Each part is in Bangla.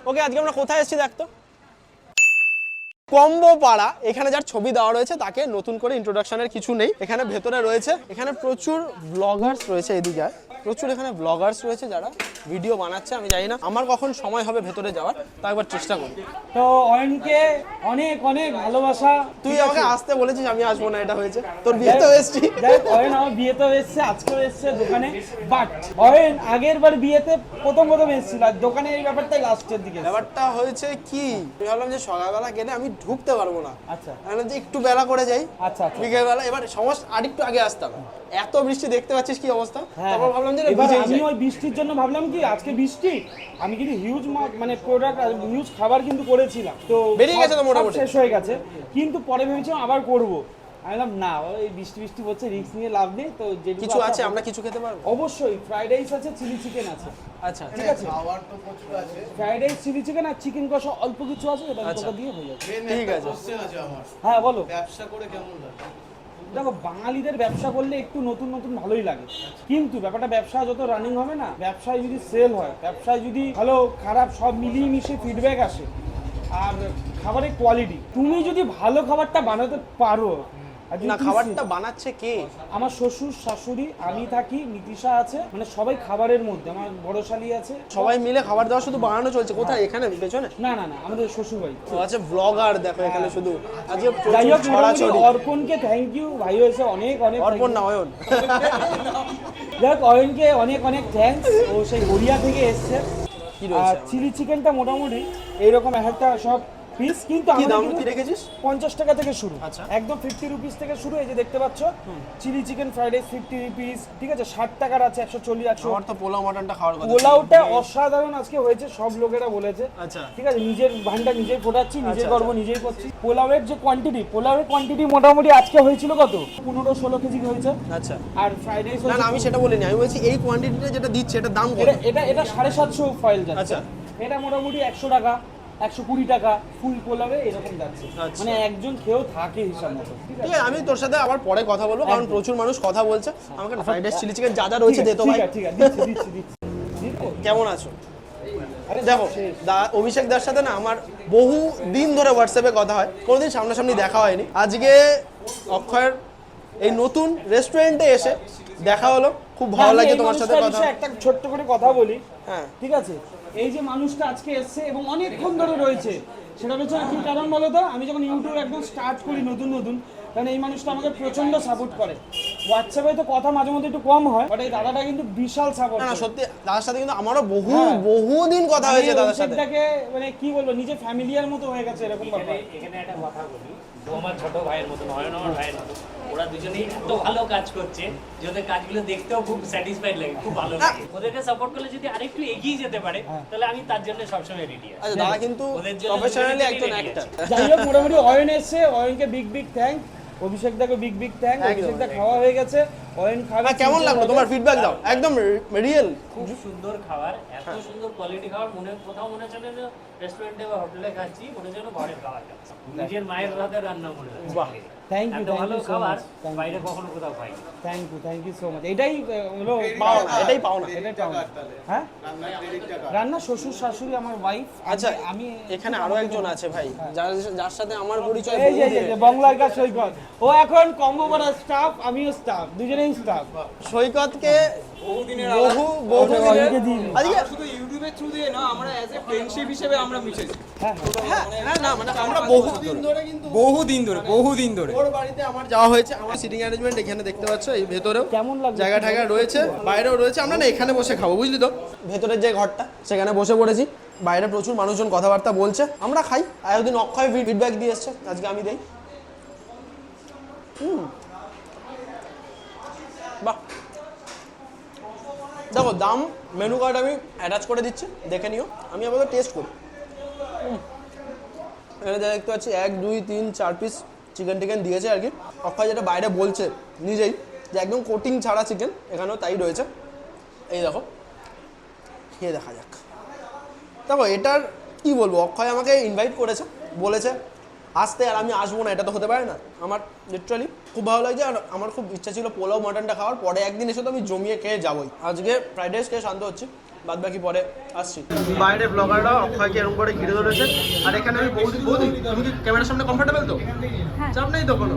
ওকে, আজকে আমরা কোথায় এসেছি দেখতো? কম্বো পাড়া। এখানে যার ছবি দেওয়া রয়েছে তাকে নতুন করে ইন্ট্রোডাকশনের কিছু নেই। এখানে ভেতরে রয়েছে, এখানে প্রচুর ব্লগার্স রয়েছে, এদিকে প্রচুর এখানে ব্লগার্স রয়েছে যারা ভিডিও বানাচ্ছে। আমি জানি না আমার কখন সময় হবে ভেতরে যাওয়ার, তা একবার চেষ্টা করি। তো অয়নকে অনেক অনেক ভালোবাসা। তুই আমাকে আসতে বলেছিস, আমি আসবো না, এটা হয়েছে। তোর বিয়েতেও এসেছি। দেখ অয়ন আমার বিয়েতেও এসছে, আজকেও এসছে দোকানে। বাট অয়ন আগের বার বিয়েতে প্রথম এসেছিল, আর দোকানে এই ব্যাপারটাই লাস্টের দিকে। ব্যাপারটা হয়েছে কি, আমি ভাবলাম যে সকালবেলা গেলে আমি ঢুকতে পারবো না। আচ্ছা, আমি যে একটু বেলা করে যাই। আচ্ছা আচ্ছা। বিকেলবেলা এবার সমস্যা আরেকটু আগে আসতাম। এত বৃষ্টি দেখতে পাচ্ছিস কি অবস্থা। হ্যাঁ, তারপর ভাবলাম যে এবার আমি ওই বৃষ্টির জন্য ভাবলাম কি আজকে বৃষ্টি, আমি কিন্তু হিউজ মানে প্রোডাক্ট হিউজ খাবার কিন্তু করেছিলাম, তো বেরিয়ে গেছে তো মোটামুটি শেষ হয়ে গেছে। কিন্তু পরে ভেবেছিলাম আবার করব, আমি বললাম না ওই বৃষ্টি হচ্ছে, রিস্ক নিয়ে লাভ নেই। তো যে কিছু আছে আমরা কিছু খেতে পারবো অবশ্যই। ফ্রাইড রাইস আছে, চিলি চিকেন আছে। আচ্ছা ঠিক আছে, খাবার তো প্রচুর আছে। ফ্রাইড রাইস, চিলি চিকেন আর চিকেন কষা অল্প কিছু আছে, এটা তোকে দিয়ে হয়ে যাবে। ঠিক আছে। হ্যাঁ বলো। ব্যবসা করে কেমন লাগে? দেখো বাঙালিদের ব্যবসা করলে একটু নতুন নতুন ভালোই লাগে, কিন্তু ব্যাপারটা ব্যবসা যত রানিং হবে না, ব্যবসায় যদি সেল হয়, ব্যবসায় যদি ভালো খারাপ সব মিলিয়ে মিশিয়ে ফিডব্যাক আসে, আর খাবারের কোয়ালিটি, তুমি যদি ভালো খাবারটা বানাতে পারো। না, খাবারটা বানাচ্ছে কে? আমার শ্বশুর শাশুড়ি, আমি থাকি, নীতিশা আছে, মানে সবাই খাবারের মধ্যে। আমার বড় শালি আছে, সবাই মিলে খাবার দাওয়া শুধু বানানো চলছে। কোথায়? এখানে পেছনে? না না না, আমাদের শ্বশুর ভাই। ও আচ্ছা, ব্লগার। দেখো এখানে শুধু আজকে যাই হোক, ছড়াছড়ি। অর্পণকে থ্যাংক ইউ, ভাই হয়েছে অনেক অনেক। অর্পণ না, অয়ন। দেখ অয়নকে অনেক অনেক থ্যাঙ্কস, ও সেই গড়িয়া থেকে এসছে। কি আর রয়েছে? চিলি চিকেনটা মোটামুটি এইরকম একটা সব পিস, কিন্তু কি দাম আমাদের কি রেখেছিস? 50 টাকা থেকে শুরু। আচ্ছা। একদম 50 রুপিস থেকে শুরু। এই যে দেখতে পাচ্ছ chilli chicken fried rice 50 rupees, ঠিক আছে। 60 টাকার আছে, 140, 100। আমার তো পোলাও মাটনটা খাওয়ার কথা। পোলাওটা অসাধারণ আজকে হয়েছে, সব লোকেরা বলেছে। আচ্ছা। ঠিক আছে, নিজের ভান্ডা নিজেই ফোটাচ্ছি, নিজের আচ্ছা, গর্ব নিজেই করছি। পোলাওয়ের যে কোয়ান্টিটি মোটামুটি আজকে হয়েছিল কত, 15-16 কেজি হয়েছে। আচ্ছা। আর ফ্রাইড রাইস না না, আমি সেটা বলিনি, আমি বলছি এই কোয়ান্টিটিটা যেটা দিচ্ছে এটার দাম কত? এটা 750 ফয়েল যাচ্ছে। আচ্ছা। এটা মোটামুটি 100 টাকা, 120 টাকা ফুল পোলাবে এরকম যাচ্ছে। আচ্ছা। মানে একজন খেয়েও থাকে হিসাব মতো। ঠিক ঠিক আছে, আমি তোর সাথে আবার পরে কথা বলবো, কারণ প্রচুর মানুষ কথা বলছে। আমাকে ফ্রাইড রাইস, চিলি চিকেন যা যা রয়েছে দে তো ভাই। ঠিক আছে, দিচ্ছি। কেমন আছো? দেখো অভিষেক দার সাথে না আমার বহু দিন ধরে হোয়াটসঅ্যাপে কথা হয়, কোনোদিন সামনাসামনি দেখা হয়নি। আজকে অক্ষয়ের এই নতুন রেস্টুরেন্টে এসে দেখা হলো, খুব ভালো লাগে তোমার সাথে কথা। একটা ছোট্ট করে কথা বলি। হ্যাঁ, ঠিক আছে, এই যে মানুষটা আজকে এসছে এবং অনেকক্ষণ ধরে রয়েছে, সেটা হচ্ছে কি কারণ বলো তো? আমি যখন ইউটিউব একদম স্টার্ট করি নতুন, কারণ এই মানুষটা আমাকে প্রচন্ড সাপোর্ট করে। হোয়াটসঅ্যাপে তো কথা মাঝে মধ্যে একটু কম হয়, বাট এই দাদাটা কিন্তু বিশাল সাপোর্ট। না সত্যি, দাদার সাথে কিন্তু আমারও বহুদিন কথা হয়েছে দাদার সাথে। মানে কি বলবো, নিজে ফ্যামিলিয়ার মতো হয়ে গেছে এরকম ব্যাপার। এখানে একটা কথা বলি, ও আমার ছোট ভাইয়ের মতন, অয়ন আমার ভাইয়ের মতো। ওরা দুজনেই এত ভালো কাজ করছে যে ওদের কাজগুলো দেখতেও খুব স্যাটিসফাইড লাগে, খুব ভালো লাগে। ওদেরকে সাপোর্ট করলে যদি আরেকটু এগিয়ে যেতে পারে, তাহলে আমি তার জন্য সবসময় রেডি আছি। আচ্ছা, দাদা কিন্তু প্রফেশনালি একজন অ্যাক্টর। যাই হোক, মোটামুটি অয়ন এসছে, অয়নকে বিগ থ্যাঙ্ক। অভিষেক দাকে বিগ থ্যাঙ্ক। অভিষেক দা খাওয়া হয়ে গেছে, অয়ন খাবে। কেমন লাগলো তোমার ফিডব্যাক দাও, একদম রিয়েল। খুব সুন্দর খাবার, এত সুন্দর কোয়ালিটি খাবার, কোথাও মনে হচ্ছে না রেস্টুরেন্টে বা হোটেলে খাচ্ছি, মনে হচ্ছে ঘরের খাবার খাচ্ছি, নিজের মায়ের হাতে রান্না মনে হচ্ছে। বাহ, থ্যাংক ইউ ভালো সো খাবার মাচ। বাইরে কখনো কোথাও পাইনি। Thank you so much. এটাই হলো পাওনা, এটাই পাওনা। হ্যাঁ, রান্না শ্বশুর শাশুড়ি আমার ওয়াইফ। আচ্ছা, আমি এখানে আরো একজন আছে ভাই, যার সাথে আমার পরিচয়। এই যে বাংলার কাজ সৈকত, ও এখন কম্বো পাড়া স্টাফ, আমিও স্টাফ, দুজনেই স্টাফ। সৈকতকে শুধু ইউটিউবের থ্রু দিয়ে না, আমরা অ্যাজ এ ফ্রেন্ডশিপ হিসেবে আমরা মিশেছি। আমরা বহুদিন ধরে ওর বাড়িতে আমার যাওয়া হয়েছে। আমার সিটিং অ্যারেঞ্জমেন্ট এখানে দেখতে পাচ্ছ, এই ভেতরেও কেমন লাগছে? জায়গা ঠাগা রয়েছে, বাইরেও রয়েছে। আমরা না এখানে বসে খাবো, বুঝলি তো? ভেতরের যে ঘরটা সেখানে বসে পড়েছি, বাইরে প্রচুর মানুষজন কথাবার্তা বলছে, আমরা খাই। আর একদিন অক্ষয় ফিডব্যাক দিয়ে এসছে, আজকে আমি দেই। বাহ, দেখো দাম, মেনু কার্ড আমি অ্যাটাচ করে দিচ্ছি, দেখে নিও। আমি আপাতত টেস্ট করি। এখানে যা দেখতে পাচ্ছি 1, 2, 3, 4 পিস চিকেন দিয়েছে আর কি। অক্ষয় যেটা বাইরে বলছে নিজেই যে একদম কোটিং ছাড়া চিকেন, এখানেও তাই রয়েছে। এই দেখো, খেয়ে দেখা যাক। দেখো এটার কি বলবো, অক্ষয় আমাকে ইনভাইট করেছে, বলেছে আসতে, আর আমি আসবো না, এটা তো হতে পারে না। আমার লিটারালি খুব ভালো লাগছে, আর আমার খুব ইচ্ছা ছিল পোলাও মাটনটা খাওয়ার। পরে একদিন এসে তো আমি জমিয়ে খেয়ে যাবোই। আজকে ফ্রাইড রাইস খেয়ে শান্ত হচ্ছি। বাদ বাকি পরে আসছি। বাইরে ব্লগাররা অক্ষয়কে এরকম করে ঘিরে ধরেছে, আর এখানে আমি বৌদি তুমি কি ক্যামেরার সামনে কমফোর্টেবল তো? চাপ নেই তো কোনো?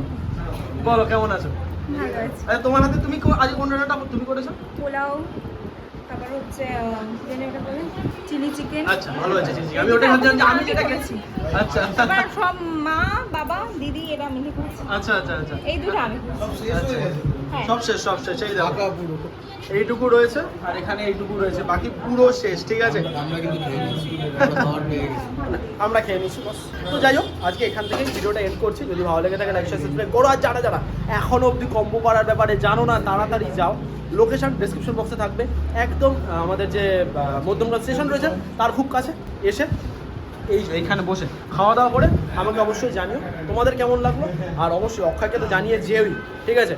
বলো কেমন আছো? ভালো আছি। আচ্ছা তোমার হাতে তুমি আজ কোন রান্নাটা তুমি করেছো? পোলাও, তারপর হচ্ছে ওটা বলে চিলি চিকেন। আচ্ছা ভালো আছে চিকেন, আমি ওটাই ভাবছিলাম যে আমি যেটা করেছি। আচ্ছা তারপর সব মা বাবা দিদি এরা মিলে করেছে। আচ্ছা আচ্ছা আচ্ছা এই দুটো আমি করেছি। আচ্ছা হ্যাঁ। সব শেষ এই দেখো এইটুকু রয়েছে আর এখানে এইটুকু রয়েছে, বাকি পুরো শেষ। ঠিক আছে আমরা খেয়ে নিচ্ছি বস। তো যাই হোক আজকে এখান থেকে ভিডিওটা এন্ড করছি। যদি ভালো লেগে থাকে লাইক শেয়ার সাবস্ক্রাইব করো, আর যারা যারা এখনো অবধি কম্বো পাড়ার ব্যাপারে জানো না তাড়াতাড়ি যাও, লোকেশন ডেসক্রিপশন বক্সে থাকবে, একদম আমাদের যে মধ্যমগ্রাম স্টেশন রয়েছে তার খুব কাছে এসে এইখানে বসে খাওয়া দাওয়া করে আমাকে অবশ্যই জানিও তোমাদের কেমন লাগলো, আর অবশ্যই অক্ষয়কে তো জানিয়ে যেওই। ঠিক আছে।